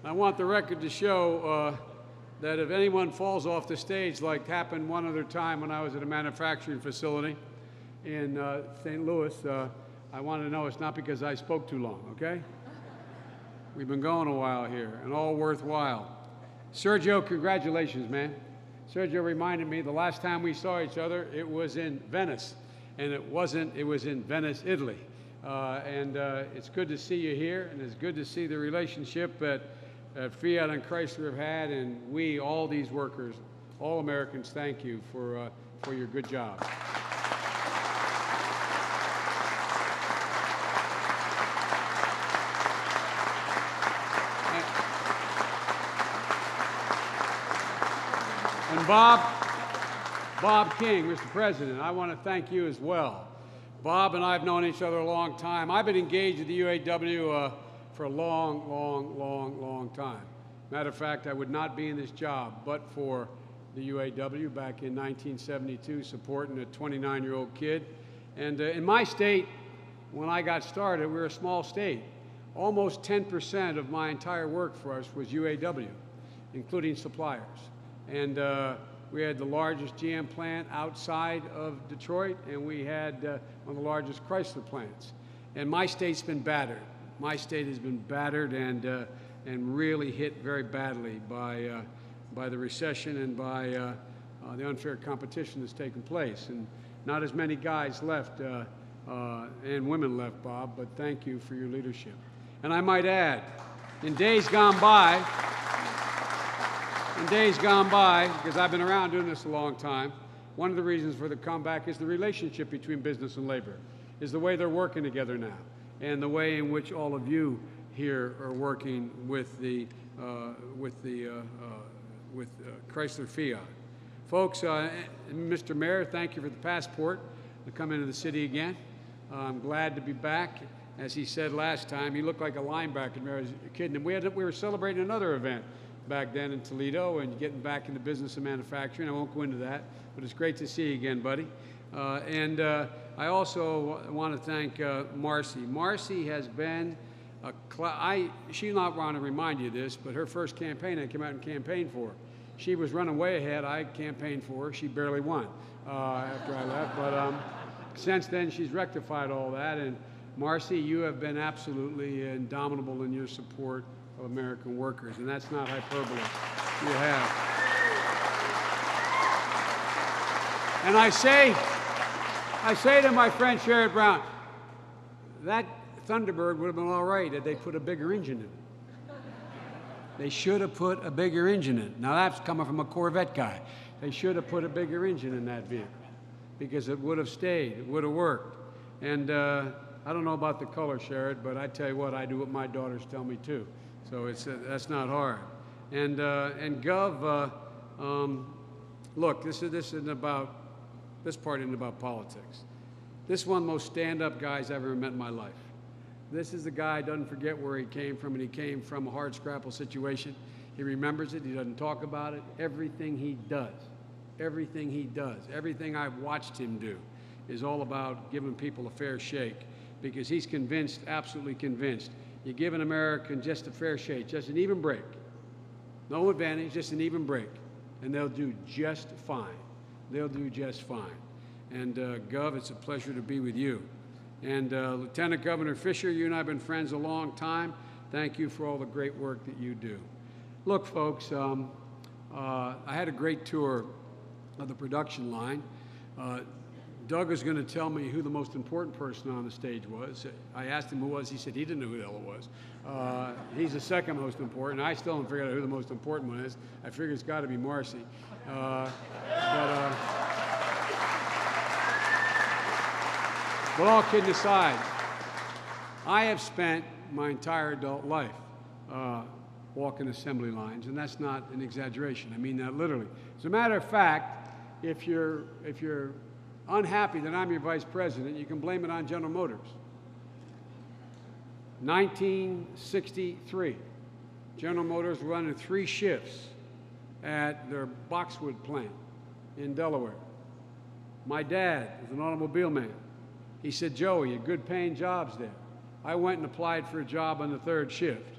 I want the record to show that if anyone falls off the stage, like happened one other time when I was at a manufacturing facility in St. Louis, I want to know it's not because I spoke too long, okay? We've been going a while here, and all worthwhile. Sergio, congratulations, man. Sergio reminded me the last time we saw each other, it was in Venice. And it was in Venice, Italy. It's good to see you here, and it's good to see the relationship that Fiat and Chrysler have had, and we, all these workers, all Americans, thank you for your good job. And Bob King, Mr. President, I want to thank you as well. Bob and I have known each other a long time. I've been engaged at the UAW for a long time. Matter of fact, I would not be in this job but for the UAW back in 1972, supporting a 29-year-old kid. And in my state, when I got started, we were a small state. Almost 10% of my entire workforce was UAW, including suppliers. And we had the largest GM plant outside of Detroit, and we had one of the largest Chrysler plants. And my state's been battered. My state has been battered and really hit very badly by the recession and by the unfair competition that's taken place. And not as many guys left and women left, Bob, but thank you for your leadership. And I might add, in days gone by, because I've been around doing this a long time, one of the reasons for the comeback is the relationship between business and labor, is the way they're working together now, and the way in which all of you here are working with Chrysler Fiat. Folks, Mr. Mayor, thank you for the passport to come into the city again. I'm glad to be back. As he said last time, you look like a linebacker when I was a kid. And we were celebrating another event back then in Toledo and getting back into business and manufacturing. I won't go into that, but it's great to see you again, buddy. I also want to thank Marcy. Marcy has been she's not want to remind you this, but her first campaign, I came out and campaigned for her. She was running way ahead. I campaigned for her. She barely won after I left. But since then, she's rectified all that. And Marcy, you have been absolutely indomitable in your support of American workers, and that's not hyperbole. You have. And I say to my friend Sherrod Brown, that Thunderbird would have been all right if they put a bigger engine in it. They should have put a bigger engine in it. Now that's coming from a Corvette guy. They should have put a bigger engine in that vehicle because it would have stayed, it would have worked. And I don't know about the color, Sherrod, but I tell you what, I do what my daughters tell me too. So that's not hard. And Gov, look, this part isn't about politics. This is one of the most stand-up guys I've ever met in my life. This is the guy who doesn't forget where he came from, and he came from a hard scrapple situation. He remembers it, he doesn't talk about it. Everything he does, everything I've watched him do is all about giving people a fair shake, because he's convinced, absolutely convinced, you give an American just a fair shake, just an even break, no advantage, just an even break, and they'll do just fine. They'll do just fine. And Gov, it's a pleasure to be with you. And Lieutenant Governor Fisher, you and I have been friends a long time. Thank you for all the great work that you do. Look, folks, I had a great tour of the production line. Doug is going to tell me who the most important person on the stage was. I asked him who it was. He said he didn't know who the hell it was. He's the second most important. I still haven't figured out who the most important one is. I figure it's got to be Marcy. But all kidding aside, I have spent my entire adult life walking assembly lines, and that's not an exaggeration. I mean that literally. As a matter of fact, if you're unhappy that I'm your vice president, you can blame it on General Motors. 1963, General Motors was running 3 shifts at their Boxwood plant in Delaware. My dad was an automobile man. He said, Joey, you had good paying jobs there. I went and applied for a job on the 3rd shift.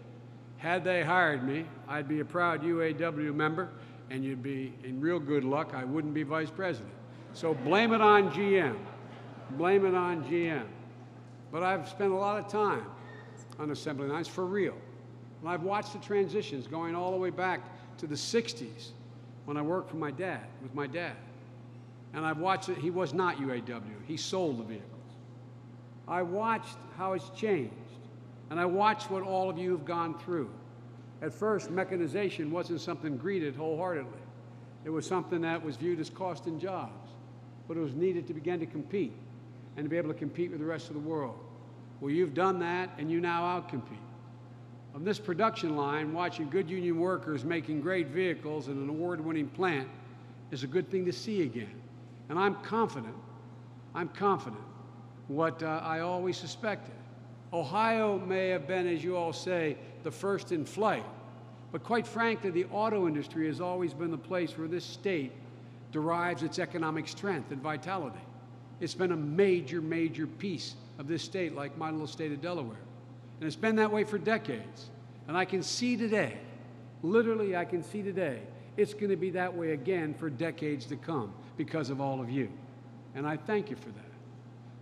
Had they hired me, I'd be a proud UAW member, and you'd be in real good luck. I wouldn't be vice president. So blame it on GM. Blame it on GM. But I've spent a lot of time on assembly lines for real. And I've watched the transitions going all the way back to the 60s when I worked for my dad, with my dad. And I've watched it. He was not UAW. He sold the vehicles. I watched how it's changed. And I watched what all of you have gone through. At first, mechanization wasn't something greeted wholeheartedly. It was something that was viewed as costing jobs. But it was needed to begin to compete and to be able to compete with the rest of the world. Well, you've done that, and you now outcompete. On this production line, watching good union workers making great vehicles in an award-winning plant is a good thing to see again. And I'm confident what I always suspected. Ohio may have been, as you all say, the first in flight. But quite frankly, the auto industry has always been the place where this state derives its economic strength and vitality. It's been a major, major piece of this state, like my little state of Delaware. And it's been that way for decades. And I can see today, literally I can see today, it's going to be that way again for decades to come because of all of you. And I thank you for that.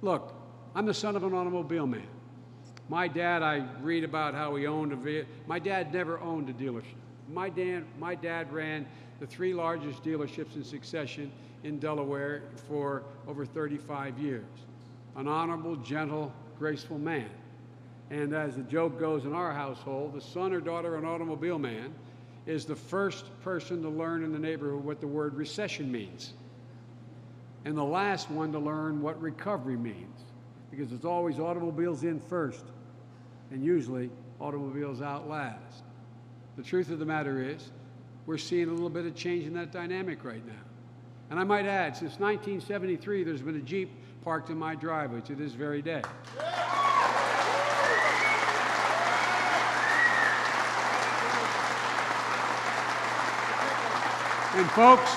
Look, I'm the son of an automobile man. My dad, I read about how he owned a vehicle. My dad never owned a dealership. My dad ran the 3 largest dealerships in succession in Delaware for over 35 years. An honorable, gentle, graceful man. And as the joke goes in our household, the son or daughter of an automobile man is the first person to learn in the neighborhood what the word recession means, and the last one to learn what recovery means, because it's always automobiles in first, and usually automobiles out last. The truth of the matter is, we're seeing a little bit of change in that dynamic right now. And I might add, since 1973, there's been a Jeep parked in my driveway to this very day. And folks,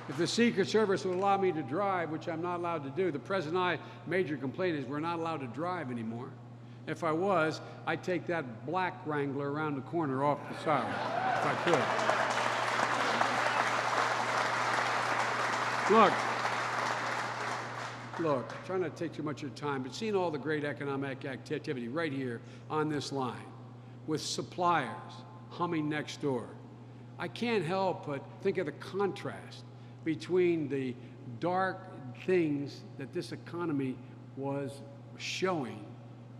if the Secret Service would allow me to drive, which I'm not allowed to do, the President and I, major complaint is we're not allowed to drive anymore. If I was, I'd take that black Wrangler around the corner off the side, if I could. Look, trying not to take too much of your time, but seeing all the great economic activity right here on this line, with suppliers humming next door, I can't help but think of the contrast between the dark things that this economy was showing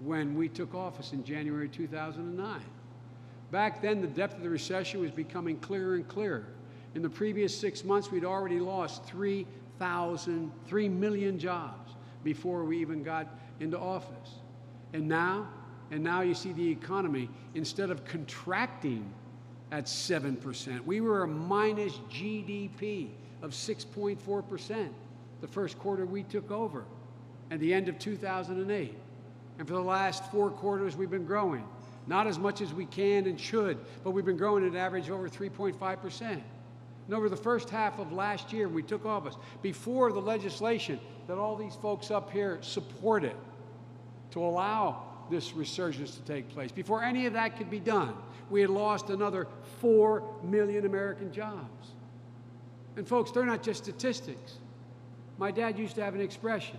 when we took office in January 2009. Back then, the depth of the recession was becoming clearer and clearer. In the previous 6 months, we'd already lost 3 million jobs before we even got into office. And now you see the economy, instead of contracting at 7%, we were a minus GDP of 6.4% the first quarter we took over at the end of 2008. And for the last 4 quarters, we've been growing. Not as much as we can and should, but we've been growing at an average of over 3.5%. And over the first half of last year, we took office, before the legislation that all these folks up here supported to allow this resurgence to take place, before any of that could be done, we had lost another 4 million American jobs. And folks, they're not just statistics. My dad used to have an expression.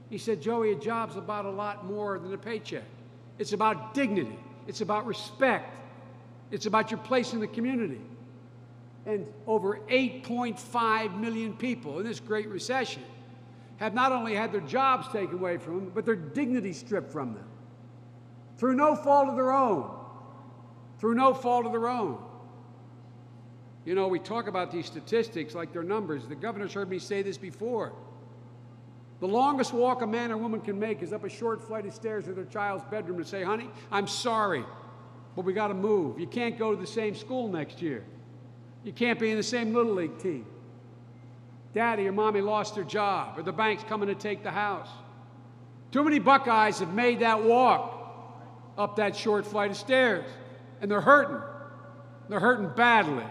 He said, Joey, a job's about a lot more than a paycheck. It's about dignity. It's about respect. It's about your place in the community. And over 8.5 million people in this great recession have not only had their jobs taken away from them, but their dignity stripped from them. Through no fault of their own. Through no fault of their own. You know, we talk about these statistics like they're numbers. The governor's heard me say this before. The longest walk a man or woman can make is up a short flight of stairs to their child's bedroom to say, honey, I'm sorry, but we got to move. You can't go to the same school next year. You can't be in the same Little League team. Daddy or mommy lost their job, or the bank's coming to take the house. Too many Buckeyes have made that walk up that short flight of stairs, and they're hurting. They're hurting badly.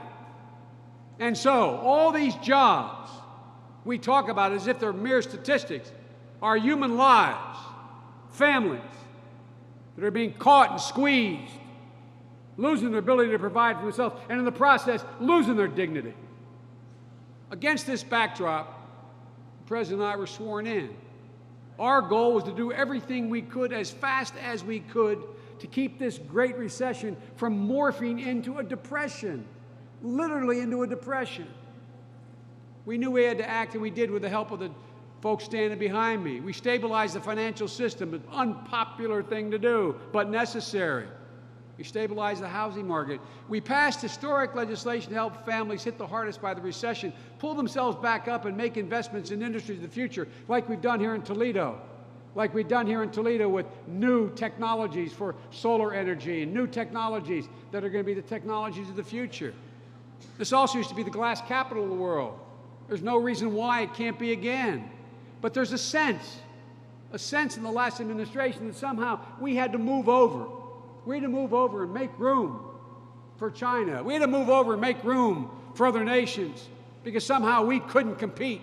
And so, all these jobs we talk about as if they're mere statistics are human lives, families, that are being caught and squeezed, losing their ability to provide for themselves, and in the process, losing their dignity. Against this backdrop, the President and I were sworn in. Our goal was to do everything we could as fast as we could to keep this great recession from morphing into a depression, literally into a depression. We knew we had to act, and we did with the help of the folks standing behind me. We stabilized the financial system, an unpopular thing to do, but necessary. We stabilized the housing market. We passed historic legislation to help families hit the hardest by the recession pull themselves back up and make investments in industries of the future, like we've done here in Toledo. Like we've done here in Toledo with new technologies for solar energy and new technologies that are going to be the technologies of the future. This also used to be the glass capital of the world. There's no reason why it can't be again. But there's a sense in the last administration that somehow we had to move over. We had to move over and make room for China. We had to move over and make room for other nations because somehow we couldn't compete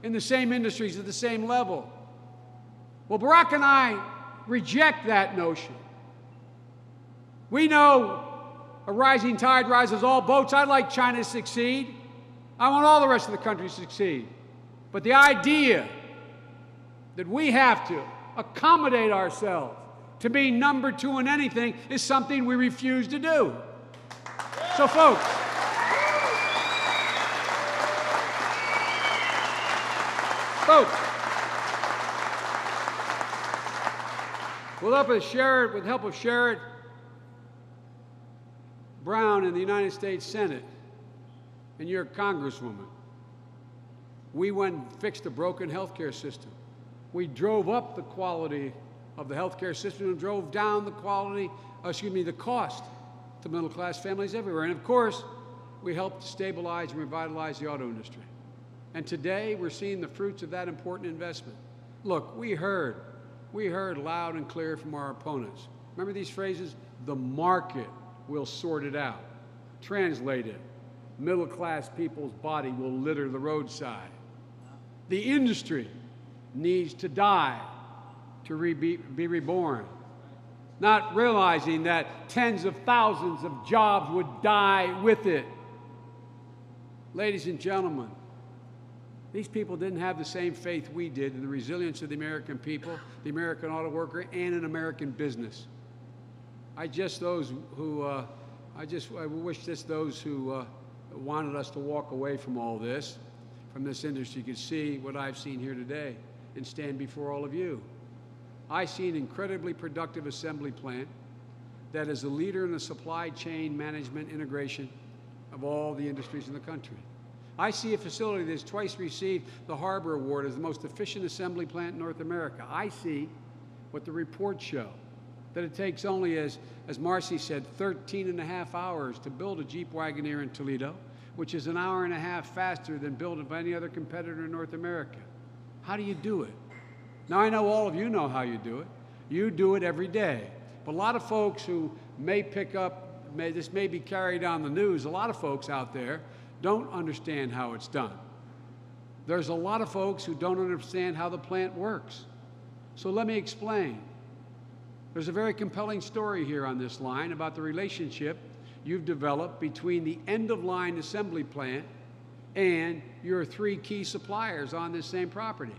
in the same industries at the same level. Well, Barack and I reject that notion. We know a rising tide rises all boats. I'd like China to succeed. I want all the rest of the country to succeed. But the idea that we have to accommodate ourselves to be number two in anything is something we refuse to do. So, folks, with the help of Sherrod Brown in the United States Senate and your Congresswoman, we went and fixed a broken healthcare system. We drove up the quality of the healthcare system and drove down the cost to middle-class families everywhere. And of course, we helped to stabilize and revitalize the auto industry. And today, we're seeing the fruits of that important investment. Look, we heard loud and clear from our opponents. Remember these phrases? The market will sort it out. Translated, middle-class people's body will litter the roadside. The industry needs to die to be reborn, not realizing that tens of thousands of jobs would die with it. Ladies and gentlemen, these people didn't have the same faith we did in the resilience of the American people, the American auto worker, and in American business. I wish those who wanted us to walk away from all this, from this industry, could see what I've seen here today and stand before all of you. I see an incredibly productive assembly plant that is a leader in the supply chain management integration of all the industries in the country. I see a facility that has twice received the Harbor Award as the most efficient assembly plant in North America. I see what the reports show, that it takes only, as Marcy said, 13 and a half hours to build a Jeep Wagoneer in Toledo, which is an hour and a half faster than built by any other competitor in North America. How do you do it? Now, I know all of you know how you do it. You do it every day. But a lot of folks who may pick up, this may be carried on the news, a lot of folks out there don't understand how it's done. There's a lot of folks who don't understand how the plant works. So let me explain. There's a very compelling story here on this line about the relationship you've developed between the end-of-line assembly plant and your three key suppliers on this same property.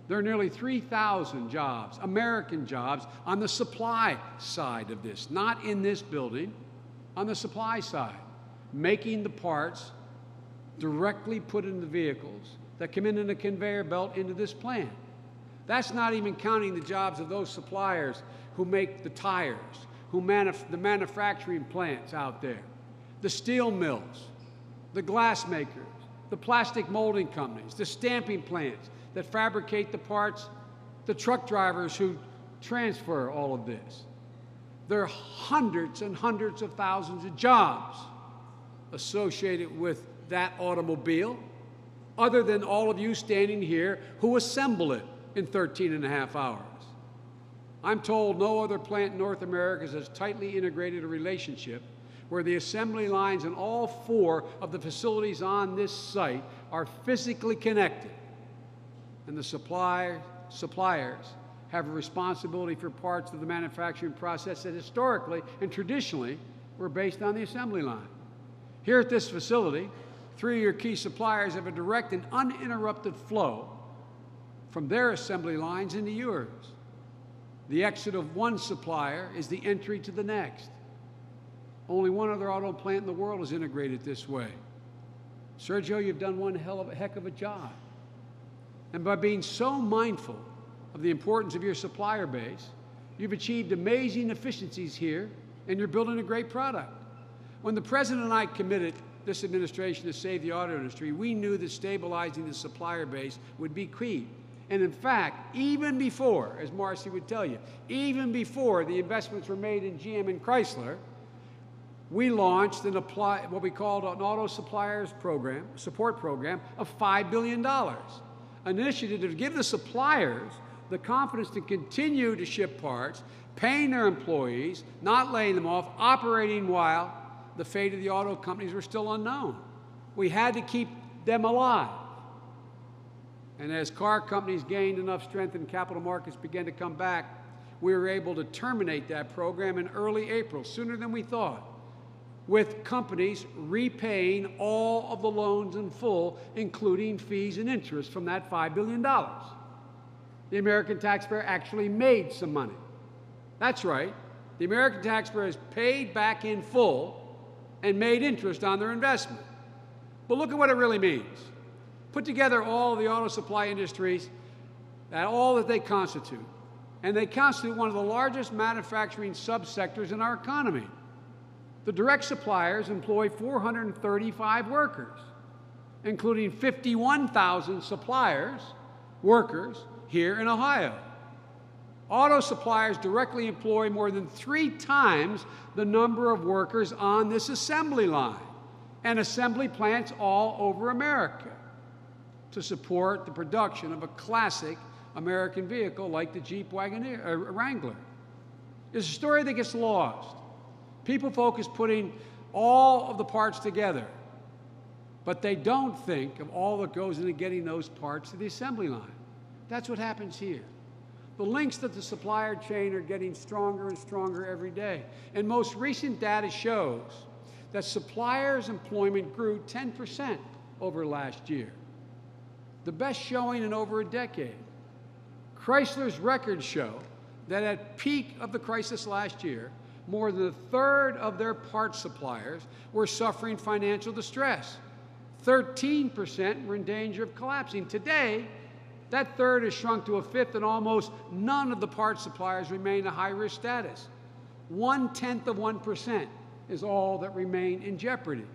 There are nearly 3,000 jobs, American jobs, on the supply side of this, not in this building, on the supply side, making the parts directly put in the vehicles that come in a conveyor belt into this plant. That's not even counting the jobs of those suppliers who make the tires, the manufacturing plants out there, the steel mills, the glass makers, the plastic molding companies, the stamping plants that fabricate the parts, the truck drivers who transfer all of this. There are hundreds and hundreds of thousands of jobs associated with that automobile, other than all of you standing here who assemble it in 13 and a half hours. I'm told no other plant in North America has as tightly integrated a relationship where the assembly lines in all four of the facilities on this site are physically connected, and the suppliers have a responsibility for parts of the manufacturing process that historically and traditionally were based on the assembly line. Here at this facility, 3 of your key suppliers have a direct and uninterrupted flow from their assembly lines into yours. The exit of one supplier is the entry to the next. Only one other auto plant in the world is integrated this way. Sergio, you've done one heck of a job. And by being so mindful of the importance of your supplier base, you've achieved amazing efficiencies here, and you're building a great product. When the President and I committed this administration to save the auto industry, we knew that stabilizing the supplier base would be key. And in fact, even before, as Marcy would tell you, even before the investments were made in GM and Chrysler, we launched and applied what we called an auto suppliers program, support program of $5 billion. An initiative to give the suppliers the confidence to continue to ship parts, paying their employees, not laying them off, operating while the fate of the auto companies were still unknown. We had to keep them alive. And as car companies gained enough strength and capital markets began to come back, we were able to terminate that program in early April, sooner than we thought, with companies repaying all of the loans in full, including fees and interest from that $5 billion. The American taxpayer actually made some money. That's right. The American taxpayer has paid back in full and made interest on their investment. But look at what it really means. Put together all of the auto supply industries, all that they constitute, and they constitute one of the largest manufacturing subsectors in our economy. The direct suppliers employ 435 workers, including 51,000 suppliers, workers, here in Ohio. Auto suppliers directly employ more than 3 times the number of workers on this assembly line and assembly plants all over America to support the production of a classic American vehicle like the Jeep Wrangler. It's a story that gets lost. People focus putting all of the parts together, but they don't think of all that goes into getting those parts to the assembly line. That's what happens here. The links to the supplier chain are getting stronger and stronger every day. And most recent data shows that suppliers' employment grew 10% over last year, the best showing in over a decade. Chrysler's records show that at peak of the crisis last year, more than a third of their parts suppliers were suffering financial distress. 13% were in danger of collapsing. Today, that third has shrunk to a fifth, and almost none of the parts suppliers remain in a high-risk status. 0.1% is all that remain in jeopardy.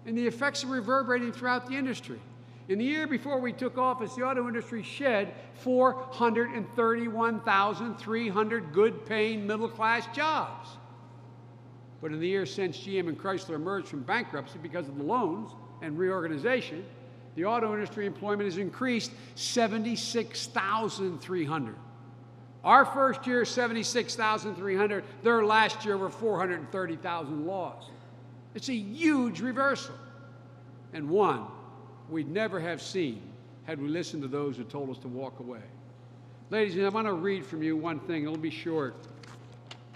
And the effects are reverberating throughout the industry. In the year before we took office, the auto industry shed 431,300 good-paying middle-class jobs. But in the years since GM and Chrysler emerged from bankruptcy because of the loans and reorganization, the auto industry employment has increased 76,300. Our first year, 76,300. Their last year were 430,000 lost. It's a huge reversal, and one we'd never have seen had we listened to those who told us to walk away. Ladies and gentlemen, I want to read from you one thing. It'll be short.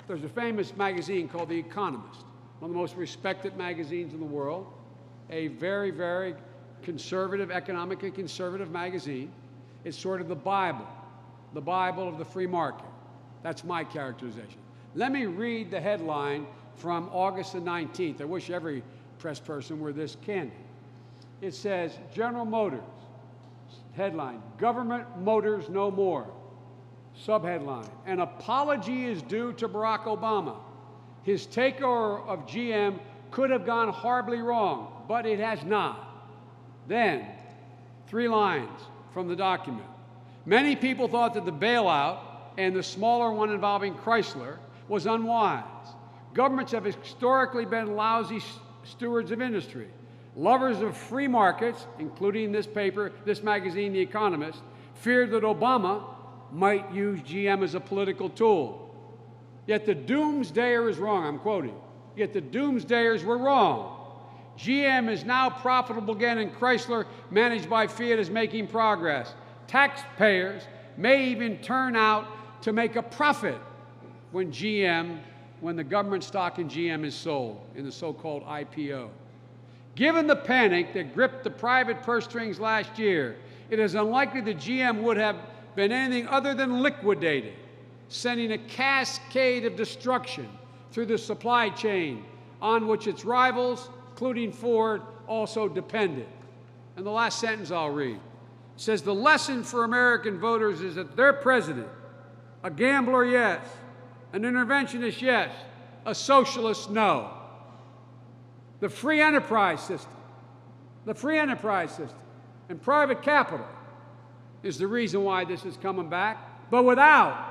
There's a famous magazine called The Economist, one of the most respected magazines in the world, a very, very conservative, economically conservative magazine. It's sort of the Bible of the free market. That's my characterization. Let me read the headline from August the 19th. I wish every press person were this candid. It says, General Motors, headline, Government Motors No More. Subheadline, an apology is due to Barack Obama. His takeover of GM could have gone horribly wrong, but it has not. Then, 3 lines from the document. Many people thought that the bailout and the smaller one involving Chrysler was unwise. Governments have historically been lousy stewards of industry. Lovers of free markets, including this paper, this magazine, The Economist, feared that Obama might use GM as a political tool. Yet the doomsdayers is wrong, I'm quoting. Yet the doomsdayers were wrong. GM is now profitable again, and Chrysler, managed by Fiat, is making progress. Taxpayers may even turn out to make a profit when the government stock in GM is sold in the so-called IPO. Given the panic that gripped the private purse strings last year, it is unlikely that GM would have been anything other than liquidated, sending a cascade of destruction through the supply chain on which its rivals, including Ford, also depended. And the last sentence I'll read says, the lesson for American voters is that their president, a gambler, yes, an interventionist, yes, a socialist, no. The free enterprise system and private capital is the reason why this is coming back, but without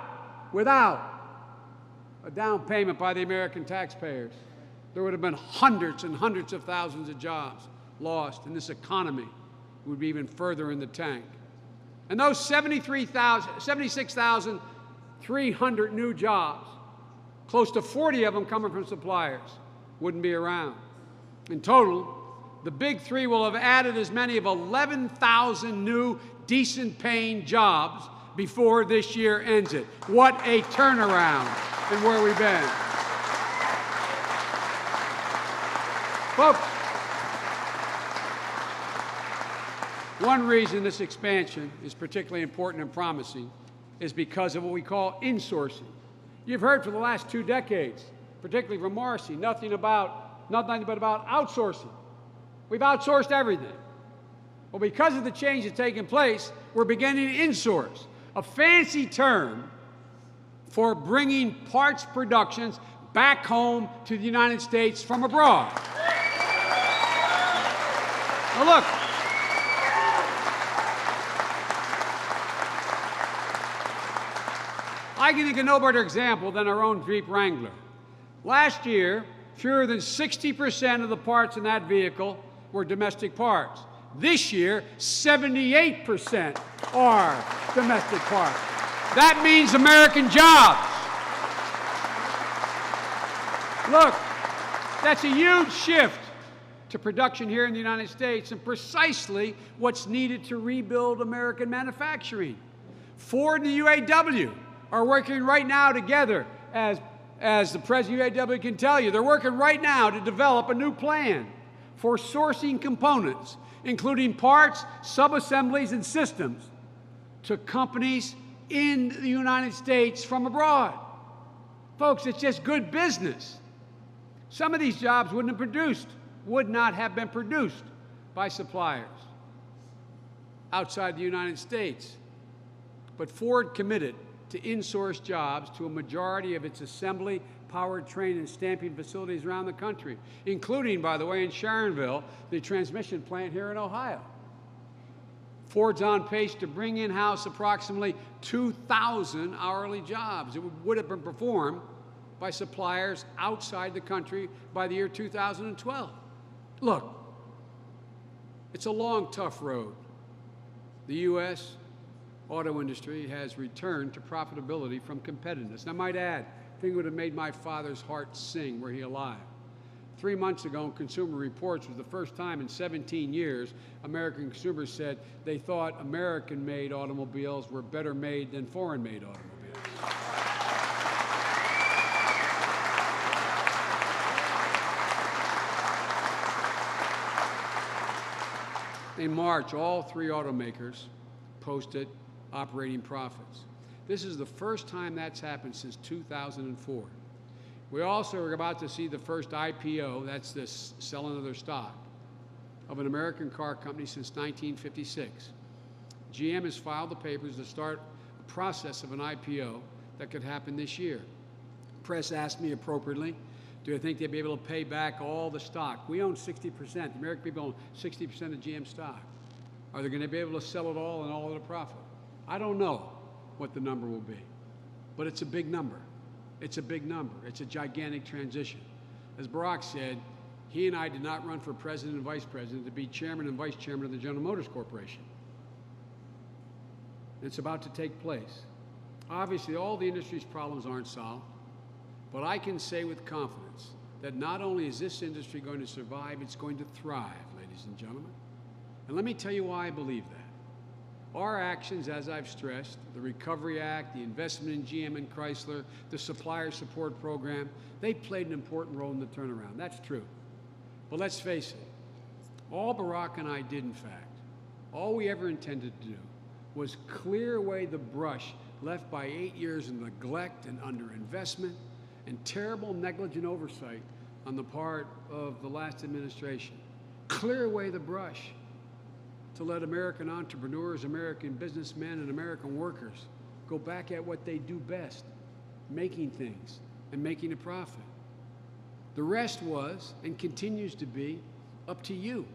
a down payment by the American taxpayers, there would have been hundreds and hundreds of thousands of jobs lost, and this economy would be even further in the tank. And those 76,300 new jobs, close to 40 of them coming from suppliers, wouldn't be around. In total, the Big Three will have added as many of 11,000 new, decent-paying jobs before this year ends it. What a turnaround in where we've been. Folks, one reason this expansion is particularly important and promising is because of what we call insourcing. You've heard for the last 2 decades, particularly from Marcy, nothing but about outsourcing. We've outsourced everything. Well, because of the change that's taken place, we're beginning to insource, a fancy term for bringing parts productions back home to the United States from abroad. Now look, I can think of no better example than our own Jeep Wrangler. Last year, fewer than 60% of the parts in that vehicle were domestic parts. This year, 78% are domestic parts. That means American jobs. Look, that's a huge shift to production here in the United States and precisely what's needed to rebuild American manufacturing. Ford and the UAW are working right now together, as the president of UAW can tell you. They're working right now to develop a new plan for sourcing components, including parts, subassemblies, and systems, to companies in the United States from abroad. Folks, it's just good business. Some of these jobs would not have been produced by suppliers outside the United States. But Ford committed to insource jobs to a majority of its assembly, powertrain, and stamping facilities around the country, including, by the way, in Sharonville, the transmission plant here in Ohio. Ford's on pace to bring in-house approximately 2,000 hourly jobs. It would have been performed by suppliers outside the country by the year 2012. Look, it's a long, tough road. The U.S. auto industry has returned to profitability from competitiveness. And I might add, I think it would have made my father's heart sing were he alive. 3 months ago in Consumer Reports was the first time in 17 years American consumers said they thought American-made automobiles were better made than foreign-made automobiles. In March, all 3 automakers posted operating profits. This is the first time that's happened since 2004. We also are about to see the first IPO, that's this selling of their stock, of an American car company since 1956. GM has filed the papers to start a process of an IPO that could happen this year. Press asked me appropriately, do I think they'd be able to pay back all the stock? We own 60%. The American people own 60% of GM stock. Are they going to be able to sell it all and all of the profit? I don't know what the number will be, but it's a big number. It's a big number. It's a gigantic transition. As Barack said, he and I did not run for president and vice president to be chairman and vice chairman of the General Motors Corporation. It's about to take place. Obviously, all the industry's problems aren't solved, but I can say with confidence that not only is this industry going to survive, it's going to thrive, ladies and gentlemen. And let me tell you why I believe that. Our actions, as I've stressed, the Recovery Act, the investment in GM and Chrysler, the supplier support program, they played an important role in the turnaround. That's true. But let's face it, all Barack and I did, in fact, all we ever intended to do was clear away the brush left by 8 years of neglect and underinvestment and terrible negligent oversight on the part of the last administration. Clear away the brush to let American entrepreneurs, American businessmen, and American workers go back at what they do best, making things and making a profit. The rest was, and continues to be, up to you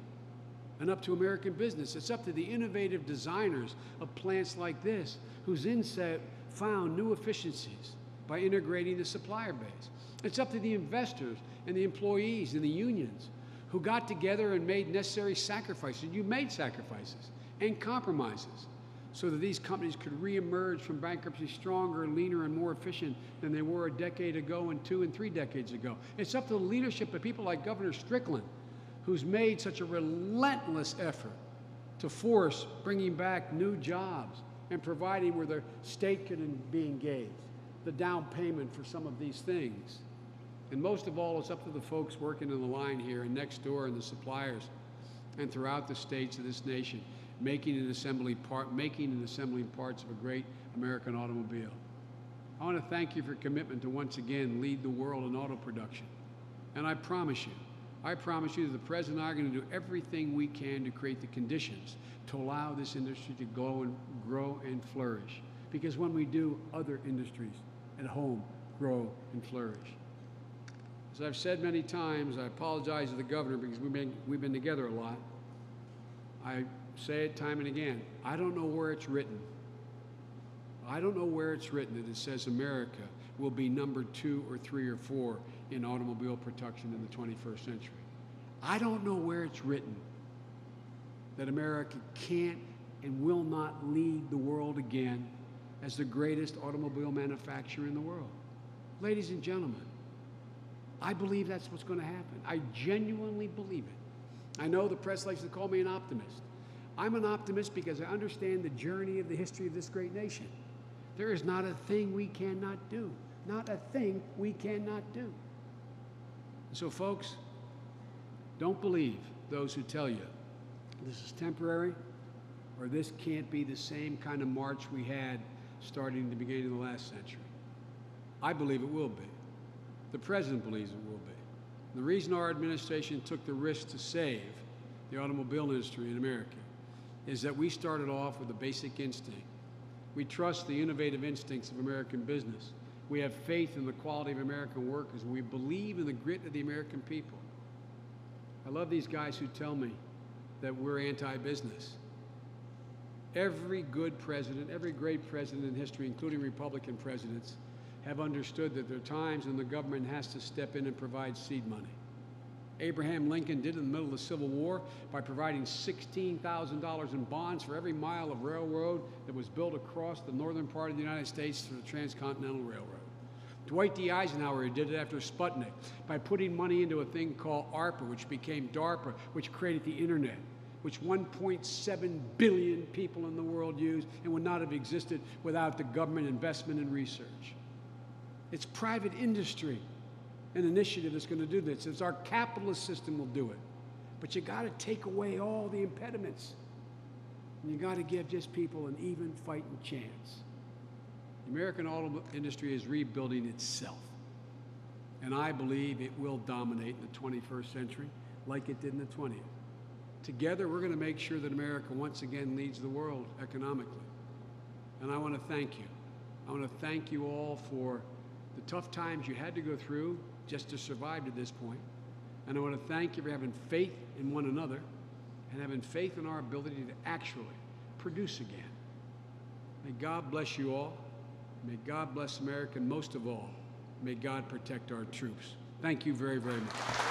and up to American business. It's up to the innovative designers of plants like this, whose inset found new efficiencies by integrating the supplier base. It's up to the investors and the employees and the unions who got together and made necessary sacrifices. You made sacrifices and compromises so that these companies could reemerge from bankruptcy stronger, leaner, and more efficient than they were a decade ago and 2 and 3 decades ago. It's up to the leadership of people like Governor Strickland, who's made such a relentless effort to force bringing back new jobs and providing where the state can be engaged, the down payment for some of these things. And most of all, it's up to the folks working in the line here and next door and the suppliers and throughout the states of this nation, making and assembling parts of a great American automobile. I want to thank you for your commitment to once again lead the world in auto production. And I promise you that the President and I are going to do everything we can to create the conditions to allow this industry to grow and flourish. Because when we do, other industries at home grow and flourish. As I've said many times, I apologize to the governor because we've been together a lot. I say it time and again. I don't know where it's written. I don't know where it's written that it says America will be number 2 or 3 or 4 in automobile production in the 21st century. I don't know where it's written that America can't and will not lead the world again as the greatest automobile manufacturer in the world. Ladies and gentlemen, I believe that's what's going to happen. I genuinely believe it. I know the press likes to call me an optimist. I'm an optimist because I understand the journey of the history of this great nation. There is not a thing we cannot do. Not a thing we cannot do. So, folks, don't believe those who tell you this is temporary or this can't be the same kind of march we had starting in the beginning of the last century. I believe it will be. The President believes it will be. The reason our administration took the risk to save the automobile industry in America is that we started off with a basic instinct. We trust the innovative instincts of American business. We have faith in the quality of American workers. We believe in the grit of the American people. I love these guys who tell me that we're anti-business. Every good president, every great president in history, including Republican presidents, have understood that there are times when the government has to step in and provide seed money. Abraham Lincoln did it in the middle of the Civil War by providing $16,000 in bonds for every mile of railroad that was built across the northern part of the United States through the Transcontinental Railroad. Dwight D. Eisenhower did it after Sputnik by putting money into a thing called ARPA, which became DARPA, which created the internet, which 1.7 billion people in the world use and would not have existed without the government investment and research. It's private industry, an initiative that's going to do this. It's our capitalist system will do it. But you got to take away all the impediments. And you got to give just people an even fighting chance. The American auto industry is rebuilding itself. And I believe it will dominate in the 21st century like it did in the 20th. Together, we're going to make sure that America once again leads the world economically. And I want to thank you. I want to thank you all for the tough times you had to go through just to survive to this point. And I want to thank you for having faith in one another and having faith in our ability to actually produce again. May God bless you all. May God bless America, and most of all, may God protect our troops. Thank you very, very much.